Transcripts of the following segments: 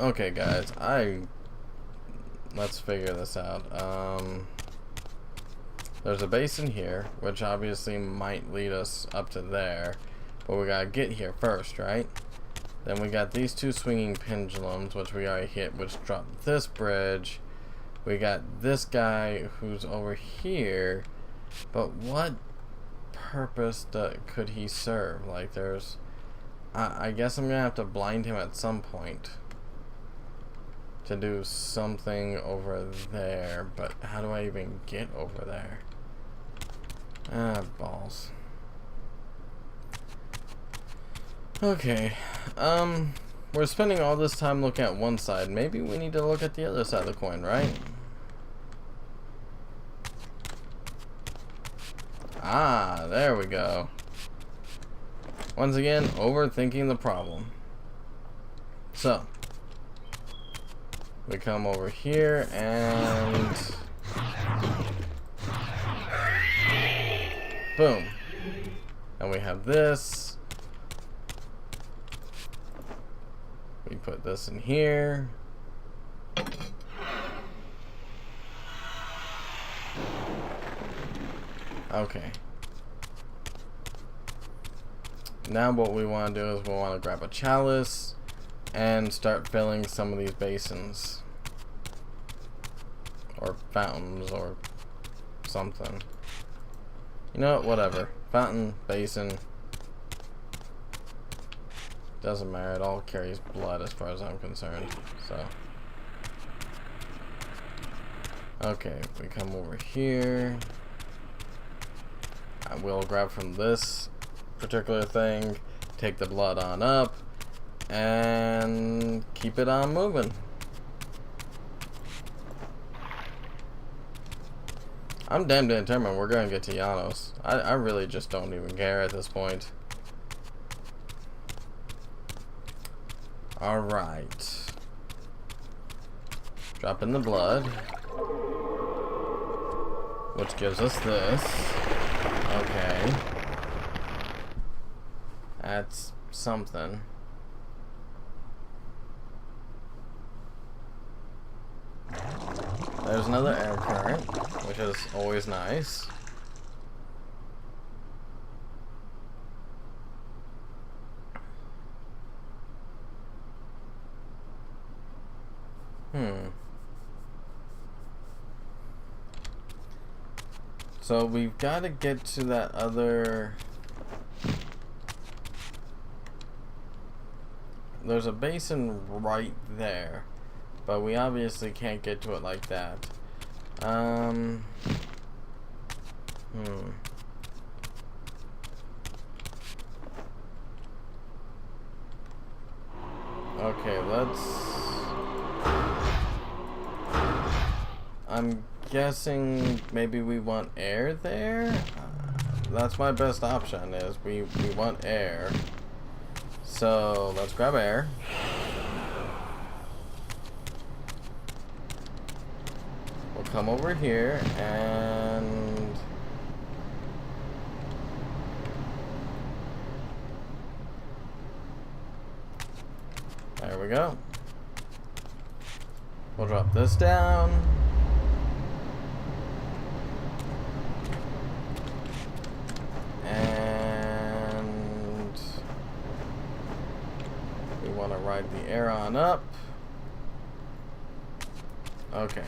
Okay, guys, let's figure this out. There's a basin here, which obviously might lead us up to there, but we gotta get here first, right? Then we got these two swinging pendulums, which we already hit, which dropped this bridge. We got this guy who's over here, but what purpose could he serve? Like, there's... I guess I'm gonna have to blind him at some point to do something over there, but how do I even get over there? Ah, balls. Okay, we're spending all this time looking at one side. Maybe we need to look at the other side of the coin, right? Ah, there we go. Once again, overthinking the problem. So, we come over here and boom. And we have this. We put this in here. Okay. Now what we want to do is we want to grab a chalice and start filling some of these basins. Or fountains or something. You know what? Whatever. Fountain, basin. Doesn't matter. It all carries blood as far as I'm concerned. So. Okay. We come over here. I will grab from this particular thing, take the blood on up, and keep it on moving. I'm damn determined we're gonna get to Janos. I really just don't even care at this point. Alright. Drop in the blood, which gives us this. Okay. That's something. There's another air current, which is always nice. So we've got to get to that other... There's a basin right there, but we obviously can't get to it like that. Okay, I'm guessing maybe we want air there? That's my best option, is we want air. So, let's grab air. We'll come over here and... There we go. We'll drop this down. And we want to ride the air on up. Okay.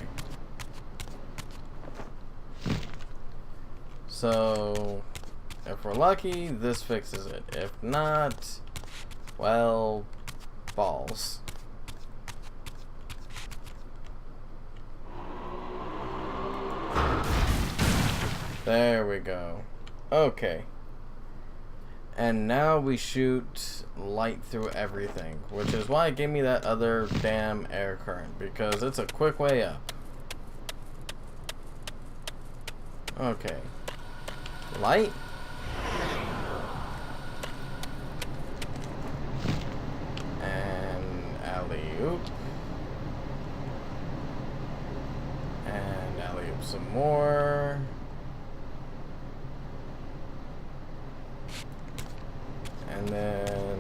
So, if we're lucky, this fixes it. If not, well, balls. There we go. Okay. And now we shoot light through everything, which is why it gave me that other damn air current, because it's a quick way up. Okay. Light. And alley-oop. And alley-oop some more. And then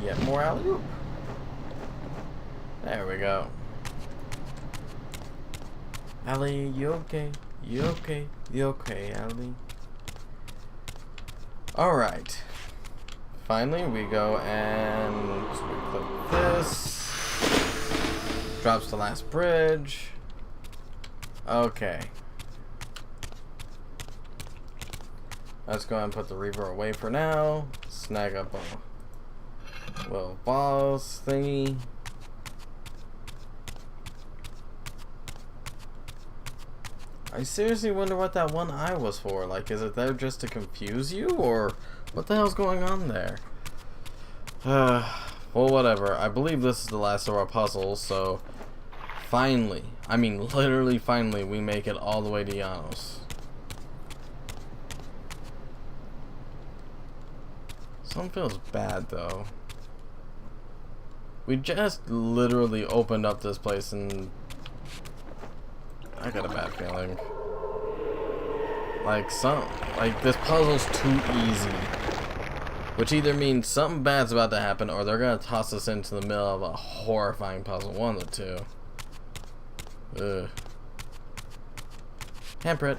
yet more alley-oop. There we go. Ellie, you okay? You okay? You okay, Ellie? Alright. Finally, we go and we click this. Drops the last bridge. Okay. Let's go ahead and put the Reaver away for now. Snag up a little balls thingy. I seriously wonder what that one eye was for. Like, is it there just to confuse you, or what the hell's going on there? Well, whatever. I believe this is the last of our puzzles, so finally, I mean literally finally, we make it all the way to Janos. Something feels bad, though. We just literally opened up this place and I got a bad feeling. Like this puzzle's too easy. Which either means something bad's about to happen or they're gonna toss us into the middle of a horrifying puzzle. One of the two. Ugh. Hamper it.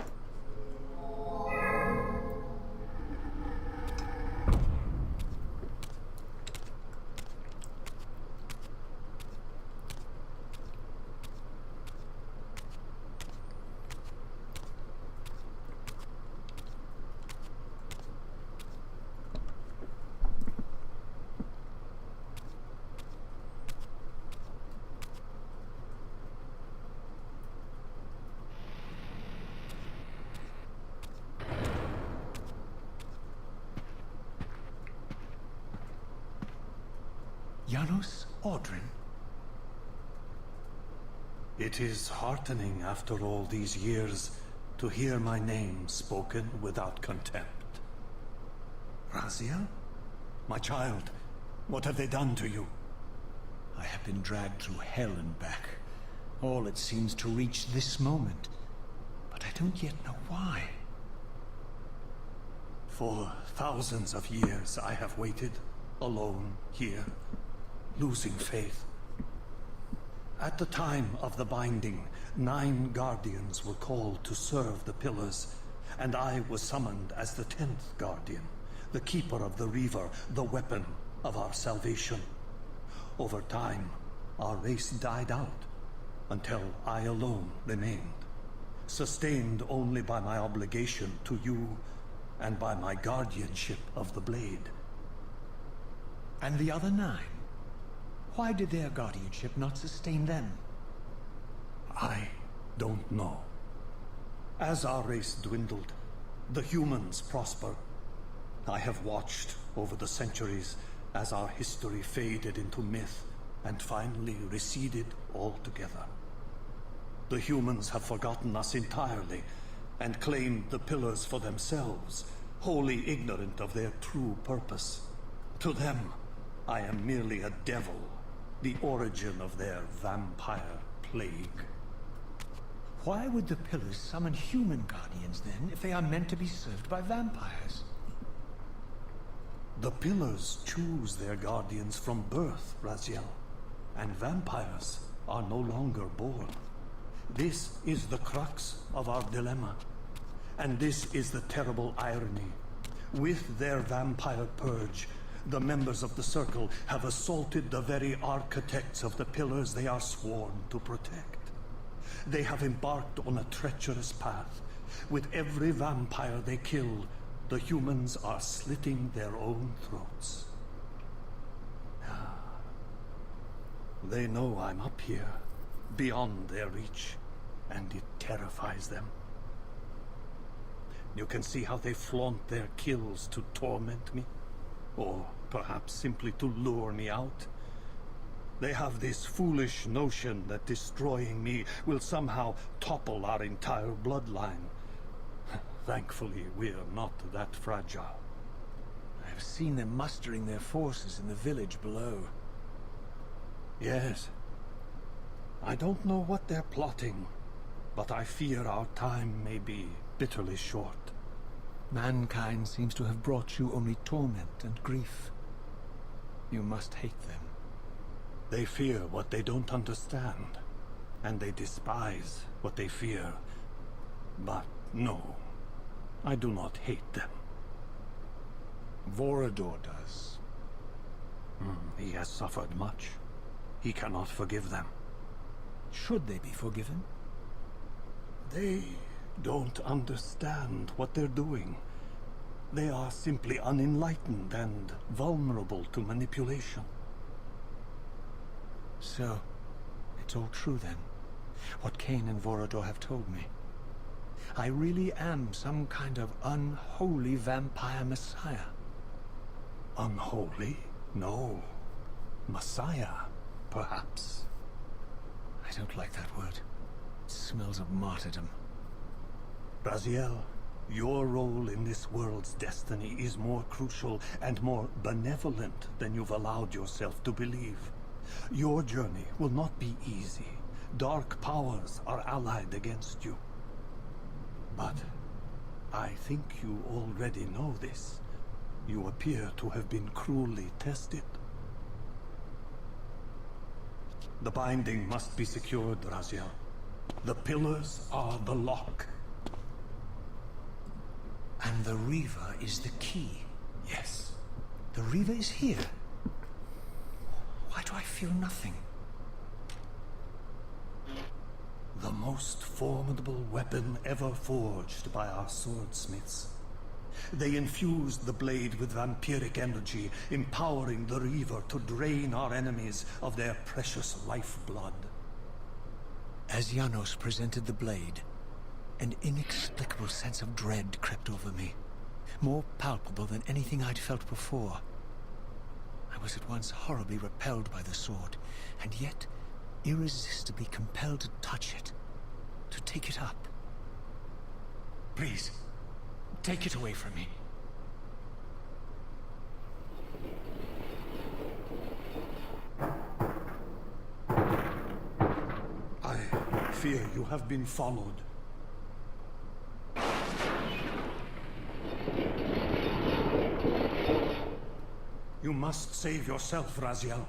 Janos Audrin. It is heartening after all these years to hear my name spoken without contempt. Raziel? My child, what have they done to you? I have been dragged through hell and back. All it seems to reach this moment. But I don't yet know why. For thousands of years I have waited, alone here, losing faith. At the time of the binding, 9 guardians were called to serve the pillars, and I was summoned as the 10th guardian, the keeper of the Reaver, the weapon of our salvation. Over time, our race died out, until I alone remained, sustained only by my obligation to you and by my guardianship of the blade. And the other 9? Why did their guardianship not sustain them? I don't know. As our race dwindled, the humans prospered. I have watched over the centuries as our history faded into myth and finally receded altogether. The humans have forgotten us entirely and claimed the pillars for themselves, wholly ignorant of their true purpose. To them, I am merely a devil, the origin of their vampire plague. Why would the pillars summon human guardians then, if they are meant to be served by vampires? The pillars choose their guardians from birth, Raziel, and vampires are no longer born. This is the crux of our dilemma, and this is the terrible irony. With their vampire purge, the members of the Circle have assaulted the very architects of the pillars they are sworn to protect. They have embarked on a treacherous path. With every vampire they kill, the humans are slitting their own throats. They know I'm up here, beyond their reach, and it terrifies them. You can see how they flaunt their kills to torment me, or perhaps simply to lure me out. They have this foolish notion that destroying me will somehow topple our entire bloodline. Thankfully, we're not that fragile. I have seen them mustering their forces in the village below. Yes. I don't know what they're plotting, but I fear our time may be bitterly short. Mankind seems to have brought you only torment and grief. You must hate them. They fear what they don't understand, and they despise what they fear. But no, I do not hate them. Vorador does. He has suffered much. He cannot forgive them. Should they be forgiven? They don't understand what they're doing. They are simply unenlightened and vulnerable to manipulation. So, it's all true then. What Kain and Vorador have told me. I really am some kind of unholy vampire messiah. Unholy? No. Messiah, perhaps. I don't like that word. It smells of martyrdom. Raziel, your role in this world's destiny is more crucial and more benevolent than you've allowed yourself to believe. Your journey will not be easy. Dark powers are allied against you. But I think you already know this. You appear to have been cruelly tested. The binding must be secured, Raziel. The pillars are the lock. And the Reaver is the key. Yes. The Reaver is here. Why do I feel nothing? The most formidable weapon ever forged by our swordsmiths. They infused the blade with vampiric energy, empowering the Reaver to drain our enemies of their precious lifeblood. As Janos presented the blade, an inexplicable sense of dread crept over me, more palpable than anything I'd felt before. I was at once horribly repelled by the sword, and yet irresistibly compelled to touch it, to take it up. Please, take it away from me. I fear you have been followed. You must save yourself, Raziel.